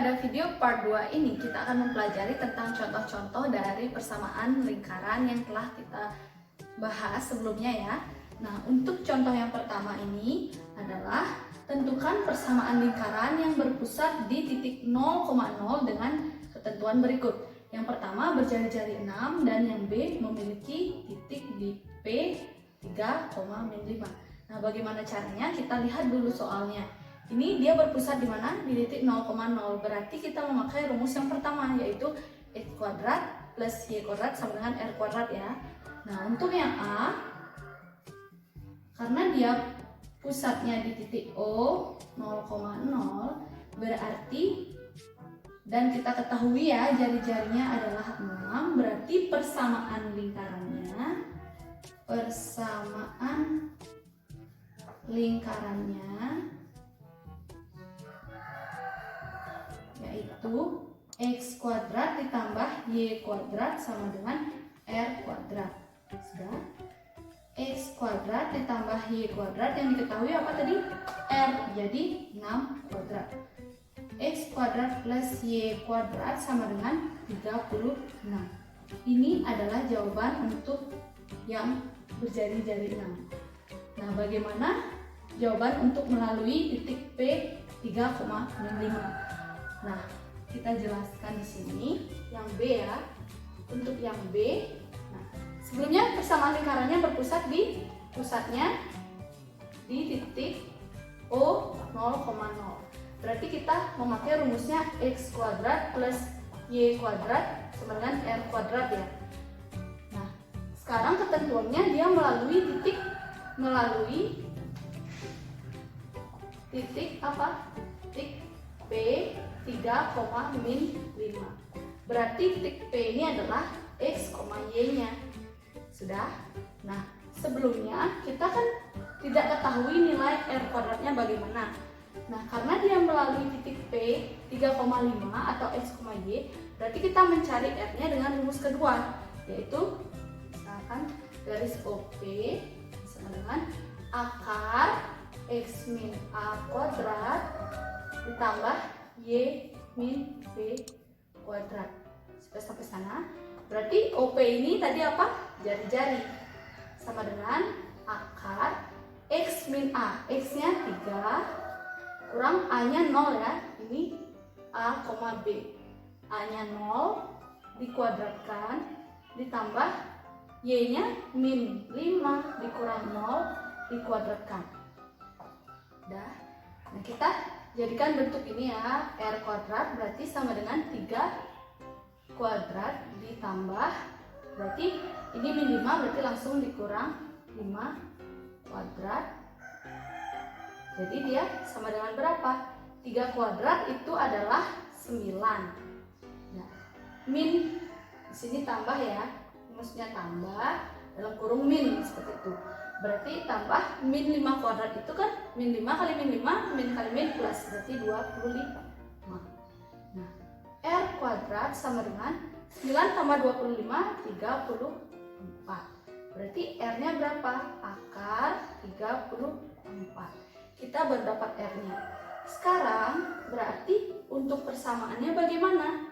pada video part 2 ini kita akan mempelajari tentang contoh-contoh dari persamaan lingkaran yang telah kita bahas sebelumnya ya. Nah, untuk contoh yang pertama ini adalah tentukan persamaan lingkaran yang berpusat di titik 0,0 dengan ketentuan berikut. Yang pertama berjari-jari 6 dan yang B memiliki titik di P 3,-5. Nah, bagaimana caranya? Kita lihat dulu soalnya. Ini dia berpusat di mana? Di titik 0,0. Berarti kita memakai rumus yang pertama, yaitu x kuadrat plus y kuadrat sama dengan r kuadrat ya. Nah, untuk yang A, karena dia pusatnya di titik O 0,0, berarti, dan kita ketahui ya jari-jarinya adalah 6, berarti persamaan lingkarannya yaitu x kuadrat ditambah y kuadrat sama dengan r kuadrat. Sudah. X kuadrat ditambah y kuadrat, yang diketahui apa tadi? R, jadi 6 kuadrat. X kuadrat plus y kuadrat sama dengan 36. Ini adalah jawaban untuk yang berjari-jari 6. Nah, bagaimana jawaban untuk melalui titik P 3,5? Nah, kita jelaskan di sini yang B ya. Untuk yang B, nah, sebelumnya persamaan lingkarannya berpusat di pusatnya di titik O 0,0. Berarti kita memakai rumusnya x kuadrat plus y kuadrat sama dengan r kuadrat ya. Nah, sekarang ketentuannya dia melalui titik apa? Titik P 3,-5. Berarti titik P ini adalah x, y-nya. Sudah? Nah, sebelumnya kita kan tidak ketahui nilai r kuadratnya bagaimana. Nah, karena dia melalui titik P 3,5 atau x, y, berarti kita mencari r-nya dengan rumus kedua, yaitu misalkan garis OP sama dengan akar x min a kuadrat ditambah y min b kuadrat. Sudah sampai sana? Berarti OP ini tadi apa? Jari-jari. Sama dengan akar x min a. X-nya 3 kurang a-nya 0 ya. Ini a, B. A-nya 0 dikuadratkan ditambah y-nya min 5 dikurang 0 dikuadratkan. Udah. Nah, kita jadikan bentuk ini ya, r kuadrat berarti sama dengan 3 kuadrat ditambah, berarti ini min 5 berarti langsung dikurang 5 kuadrat. Jadi dia sama dengan berapa? 3 kuadrat itu adalah 9. Nah, min di sini tambah ya, rumusnya tambah dalam kurung min seperti itu. Berarti tambah min 5 kuadrat itu kan min 5 kali min 5, min kali min plus, berarti 25. Nah, r kuadrat sama dengan 9 tambah 25, 34. Berarti r-nya berapa? Akar 34. Kita berdapat r-nya. Sekarang berarti untuk persamaannya bagaimana?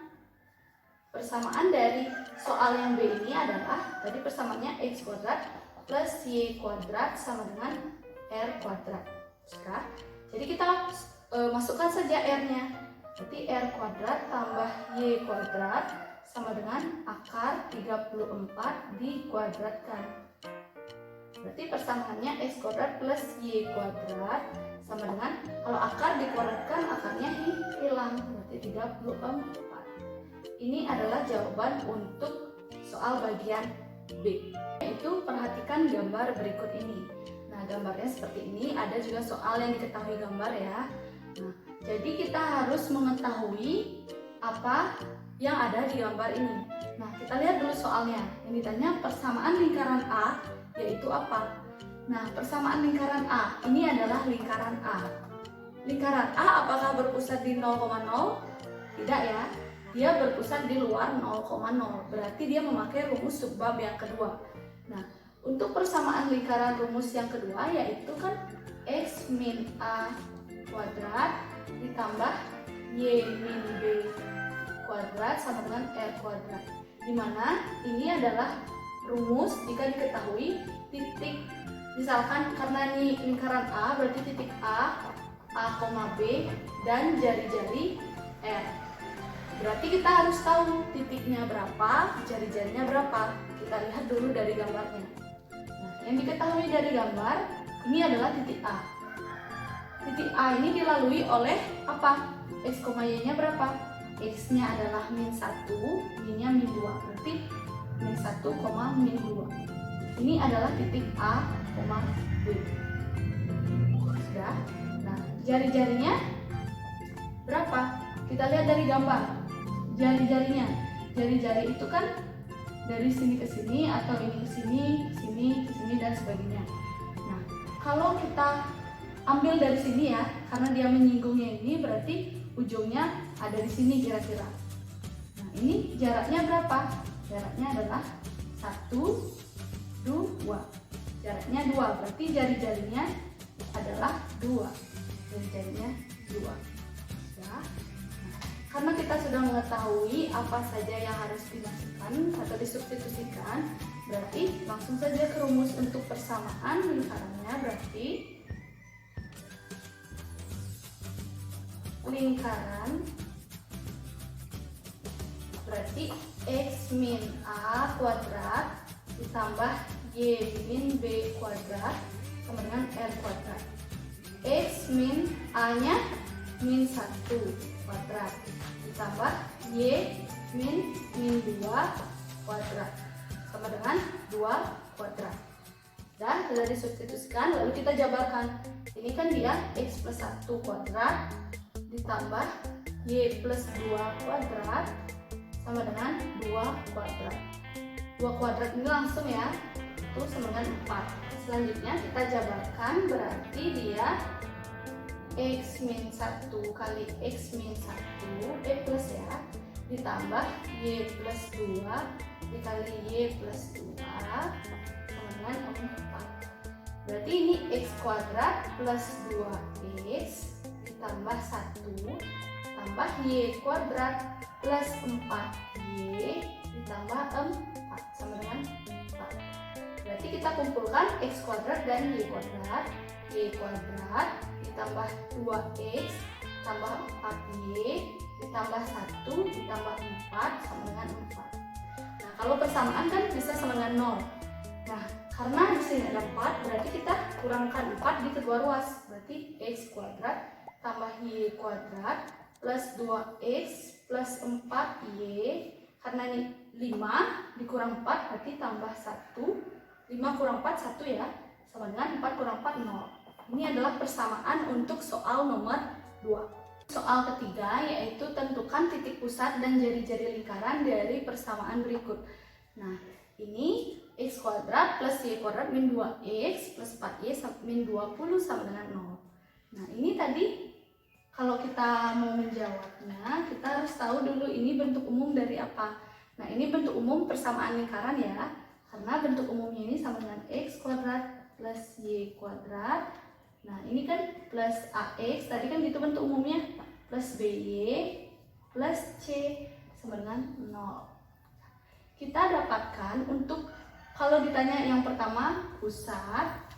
Persamaan dari soal yang B ini adalah tadi persamaannya x kuadrat plus y kuadrat sama dengan r kuadrat. Sudah. Jadi kita masukkan saja r-nya. Berarti r kuadrat tambah y kuadrat sama dengan akar 34 dikuadratkan. Berarti persamaannya x kuadrat plus y kuadrat sama dengan, kalau akar dikuadratkan akarnya hilang, berarti 34. Ini adalah jawaban untuk soal bagian B. Yaitu perhatikan gambar berikut ini. Nah, gambarnya seperti ini. Ada juga soal yang diketahui gambar ya. Nah, jadi kita harus mengetahui apa yang ada di gambar ini. Nah, kita lihat dulu soalnya. Yang ditanya persamaan lingkaran A yaitu apa? Nah, persamaan lingkaran A ini adalah lingkaran A. Lingkaran A apakah berpusat di 0,0? Tidak ya. Dia berpusat di luar 0,0. Berarti dia memakai rumus subbab yang kedua. Nah, untuk persamaan lingkaran rumus yang kedua yaitu kan x min a kuadrat ditambah Y min B kuadrat sama dengan R kuadrat. Dimana ini adalah rumus jika diketahui titik, misalkan karena ini lingkaran A, berarti titik A, B, dan jari-jari R. Berarti kita harus tahu titiknya berapa, jari-jarinya berapa. Kita lihat dulu dari gambarnya. Nah, yang diketahui dari gambar, ini adalah titik A. Titik A ini dilalui oleh apa? X, Y-nya berapa? X-nya adalah min 1, Y-nya min 2. Berarti min 1, min 2. Ini adalah titik A, B. Sudah? Nah, jari-jarinya berapa? Kita lihat dari gambar. Jari-jarinya. Jari-jari itu kan dari sini ke sini atau ini ke sini, ke sini, ke sini dan sebagainya. Nah, kalau kita ambil dari sini ya, karena dia menyinggungnya ini berarti ujungnya ada di sini kira-kira. Nah, ini jaraknya berapa? Jaraknya adalah 1, 2. Jaraknya 2, berarti jari-jarinya adalah 2. Jari-jarinya 2. Ya. Nah, karena kita sudah mengetahui apa saja yang harus dimasukkan atau disubstitusikan, berarti langsung saja ke rumus untuk persamaan lingkarannya. Berarti lingkaran berarti X min A kuadrat ditambah Y min B kuadrat sama dengan R kuadrat. X min A nya min 1 kuadrat ditambah Y min 2 kuadrat sama dengan 2 kuadrat. Dan sudah disubstitusikan, lalu kita jabarkan. Ini kan dia X plus 1 kuadrat ditambah Y plus 2 kuadrat sama dengan 2 kuadrat. 2 kuadrat ini langsung ya, itu sama dengan 4. Selanjutnya kita jabarkan, berarti dia X min 1 kali X min 1, plus ya, ditambah Y plus 2 dikali Y plus 2 sama dengan 4. Berarti ini X kuadrat plus 2X ditambah 1 tambah Y kuadrat plus 4Y ditambah 4 sama dengan 4. Berarti kita kumpulkan X kuadrat dan Y kuadrat. Y kuadrat ditambah 2X tambah 4Y ditambah 1 ditambah 4 sama dengan 4. Nah, kalau persamaan kan bisa sama dengan 0. Nah, karena di sini ada 4, berarti kita kurangkan 4 di kedua ruas. Berarti X kuadrat tambah Y kuadrat plus 2X plus 4Y, karena ini 5 dikurang 4 berarti tambah 1, 5 kurang 4 1 ya, sama dengan 4 kurang 4 0. Ini adalah persamaan untuk soal nomor 2. Soal ketiga yaitu tentukan titik pusat dan jari-jari lingkaran dari persamaan berikut. Nah, ini X kuadrat plus Y kuadrat min 2X plus 4Y min 20 sama dengan 0. Nah, ini tadi kalau kita mau menjawabnya, kita harus tahu dulu ini bentuk umum dari apa. Nah, ini bentuk umum persamaan lingkaran ya, karena bentuk umumnya ini sama dengan X kuadrat plus Y kuadrat. Nah, ini kan plus AX, tadi kan itu bentuk umumnya, plus BY plus C sama dengan 0. Kita dapatkan untuk, kalau ditanya yang pertama pusat,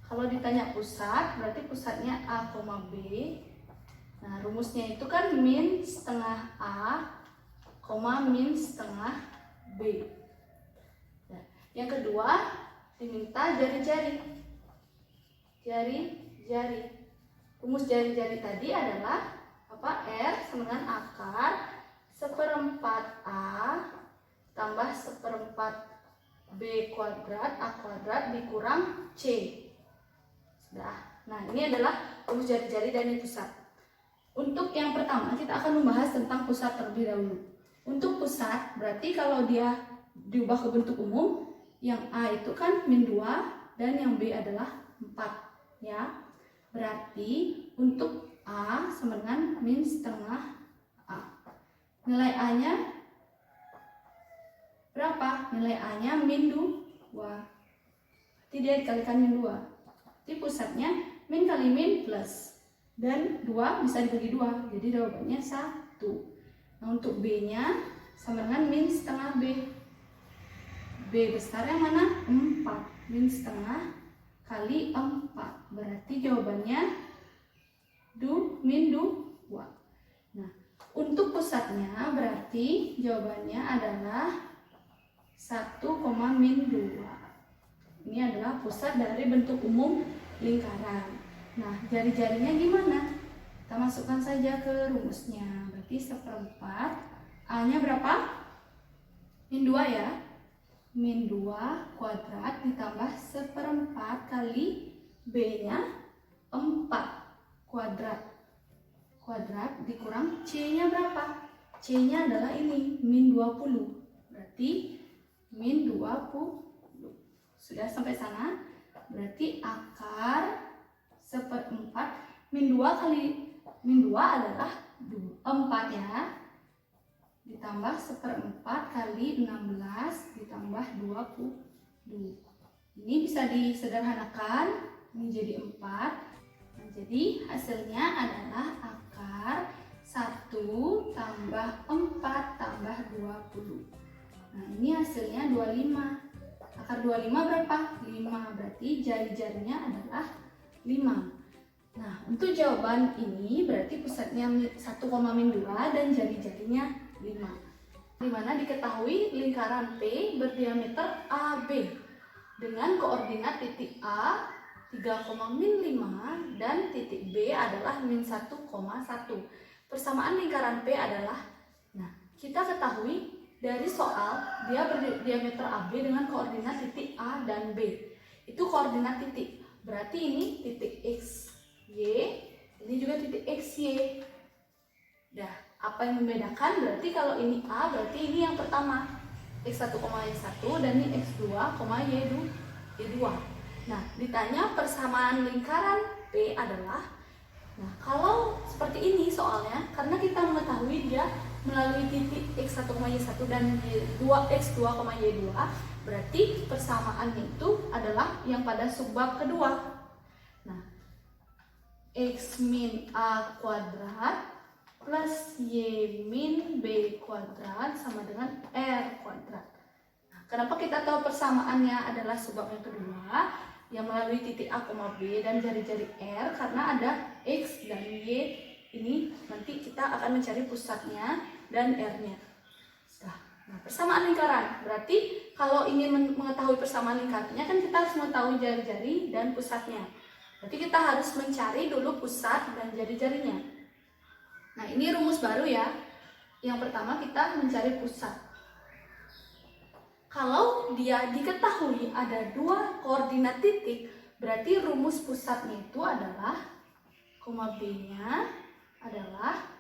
kalau ditanya pusat, berarti pusatnya A, B. Nah, rumusnya itu kan min setengah A, min setengah B. Nah, yang kedua, diminta jari-jari. Jari-jari. Rumus jari-jari tadi adalah apa? R sama dengan akar 1/4 A tambah 1/4 B kuadrat A kuadrat dikurang C. Sudah. Nah, ini adalah rumus jari-jari dan pusat. Untuk yang pertama kita akan membahas tentang pusat terlebih dahulu. Untuk pusat berarti kalau dia diubah ke bentuk umum, yang A itu kan min 2 dan yang B adalah 4 ya. Berarti untuk A sama dengan min setengah A. Nilai A-nya berapa? Nilai A-nya min 2. Berarti dia dikalikan min 2. Jadi pusatnya min kali min plus. dan 2 bisa dibagi 2, jadi jawabannya 1. Nah, untuk B-nya sama dengan min setengah B. B besar yang mana? 4. Min setengah kali 4. Berarti jawabannya min 2. Nah, untuk pusatnya berarti jawabannya adalah 1, min 2. Ini adalah pusat dari bentuk umum lingkaran. Nah, jari-jarinya gimana? Kita masukkan saja ke rumusnya. Berarti 1/4. A-nya berapa? Min 2 ya. Min 2 kuadrat ditambah 1/4 kali B-nya 4 kuadrat. Kuadrat dikurang C-nya berapa? C-nya adalah ini, min 20. Berarti min 20. Sudah sampai sana? Berarti akar 1/4 min 2 kali min 2 adalah 4 ya, ditambah 1/4 kali 16 ditambah 20. Ini bisa disederhanakan menjadi 4. Nah, jadi hasilnya adalah akar 1 tambah 4 tambah 20. Nah, ini hasilnya 25. Akar 25 berapa? 5. Berarti jari-jarinya adalah 5. Nah, untuk jawaban ini berarti pusatnya 1, min 2 dan jari-jarinya 5. Dimana diketahui lingkaran P berdiameter AB dengan koordinat titik A 3, min 5 dan titik B adalah min 1,1. Persamaan lingkaran P adalah, nah, kita ketahui dari soal dia berdiameter AB dengan koordinat titik A dan B. Itu koordinat titik. Berarti ini titik X, Y, ini juga titik XY. Nah, apa yang membedakan? Berarti kalau ini A, berarti ini yang pertama X1, Y1 dan ini X2, Y2. Nah, ditanya persamaan lingkaran P adalah, nah, kalau seperti ini soalnya, karena kita mengetahui dia melalui titik X1, Y1 dan X2, Y2, berarti persamaannya itu adalah yang pada subbab kedua. Nah, X min A kuadrat plus Y min B kuadrat sama dengan R kuadrat. Nah, kenapa kita tahu persamaannya adalah subbab yang kedua yang melalui titik A, B dan jari-jari R? Karena ada X dan Y. Ini nanti kita akan mencari pusatnya dan R-nya. Nah, persamaan lingkaran. Berarti kalau ingin mengetahui persamaan lingkarannya kan kita harus mengetahui jari-jari dan pusatnya. Berarti kita harus mencari dulu pusat dan jari-jarinya. Nah, ini rumus baru ya. Yang pertama kita mencari pusat. Kalau dia diketahui ada 2 koordinat titik, berarti rumus pusatnya itu adalah B-nya adalah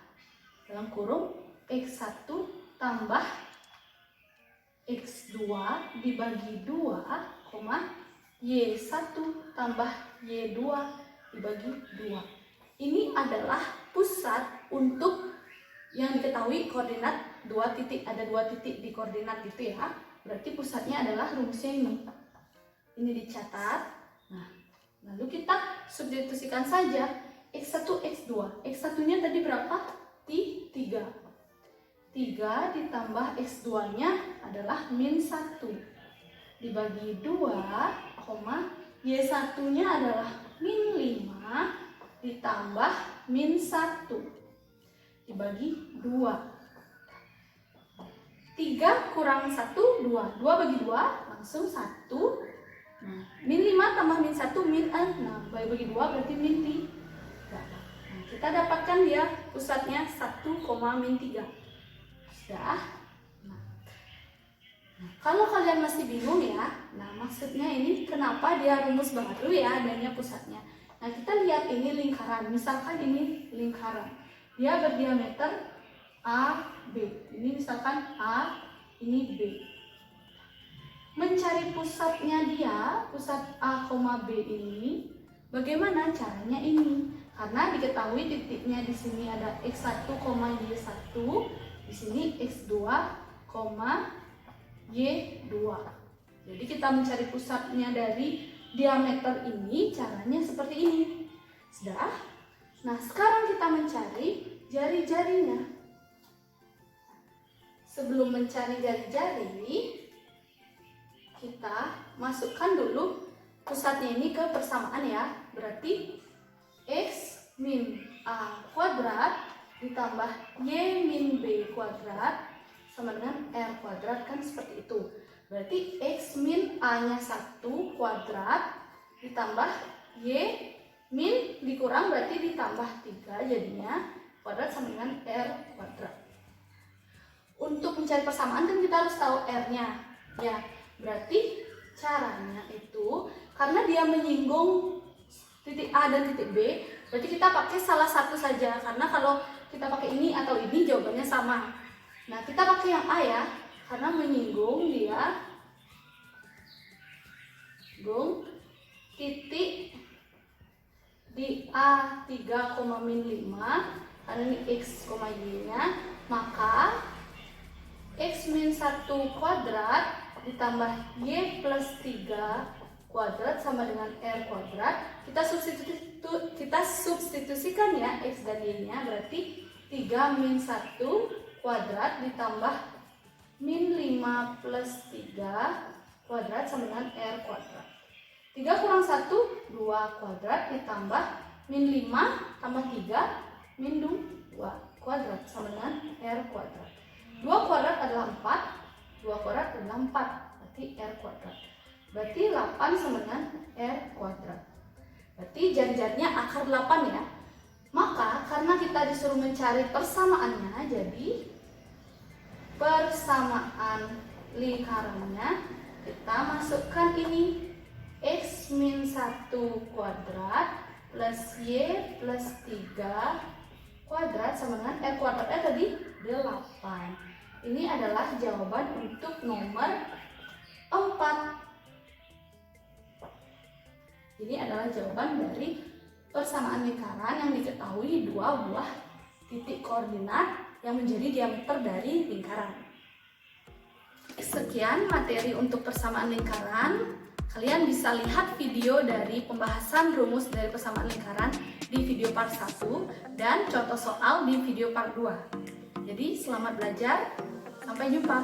dalam kurung X1 tambah X2 dibagi 2, Y1 tambah Y2 dibagi 2. Ini adalah pusat untuk yang diketahui koordinat 2 titik. Ada 2 titik di koordinat gitu ya. Berarti pusatnya adalah rumusnya ini. Ini dicatat. Nah, lalu kita substitusikan saja X1, X2. X1-nya tadi berapa? 3. 3 ditambah X2-nya adalah min 1 dibagi 2, Y1-nya adalah min 5 ditambah min 1 dibagi 2. 3 kurang 1, 2. 2 bagi 2 langsung 1. Nah, min 5 tambah min 1 min 6. Bagi 2 berarti min 3. Nah, kita dapatkan dia pusatnya 1, min 3. Sudah. Nah, kalau kalian masih bingung ya, nah maksudnya ini kenapa dia rumus baru ya adanya pusatnya. Nah, kita lihat ini lingkaran. Misalkan ini lingkaran. Dia berdiameter A, B. Ini misalkan A, ini B. Mencari pusatnya dia, pusat A, B ini, bagaimana caranya ini? Karena diketahui titiknya di sini ada X1, Y1, di sini X2, Y2. Jadi kita mencari pusatnya dari diameter ini, caranya seperti ini. Sudah? Nah, sekarang kita mencari jari-jarinya. Sebelum mencari jari-jari, kita masukkan dulu pusatnya ini ke persamaan ya. Berarti X min A kuadrat ditambah Y min B kuadrat sama dengan R kuadrat, kan seperti itu. Berarti X min A-nya 1 kuadrat ditambah Y min dikurang berarti ditambah 3 jadinya kuadrat sama dengan R kuadrat. Untuk mencari persamaan kan kita harus tahu R-nya ya. Berarti caranya itu karena dia menyinggung titik A dan titik B, berarti kita pakai salah satu saja, karena kalau kita pakai ini atau ini jawabannya sama. Nah, kita pakai yang A ya, karena menyinggung dia titik di A 3,-5 karena ini X, Y nya, maka X min 1 kuadrat ditambah Y plus 3 kuadrat sama dengan R kuadrat. Kita substitusikan ya X dan Y nya, berarti 3 min 1 kuadrat ditambah min 5 plus 3 kuadrat sama dengan R kuadrat. 3 kurang 1, 2 kuadrat ditambah min 5 tambah 3 min 2 kuadrat sama dengan R kuadrat. 2 kuadrat adalah 4, 2 kuadrat adalah 4, berarti R kuadrat. Berarti 8 sama dengan R kuadrat. Berarti jari-jarinya akar 8 ya. Maka karena kita disuruh mencari persamaannya, jadi persamaan lingkarannya kita masukkan ini X min 1 kuadrat plus Y plus 3 kuadrat sama dengan R kuadratnya tadi 8. Ini adalah jawaban untuk nomor 4. Ini adalah jawaban dari persamaan lingkaran yang diketahui 2 buah titik koordinat yang menjadi diameter dari lingkaran. Sekian materi untuk persamaan lingkaran. Kalian bisa lihat video dari pembahasan rumus dari persamaan lingkaran di video part 1 dan contoh soal di video part 2. Jadi selamat belajar, sampai jumpa.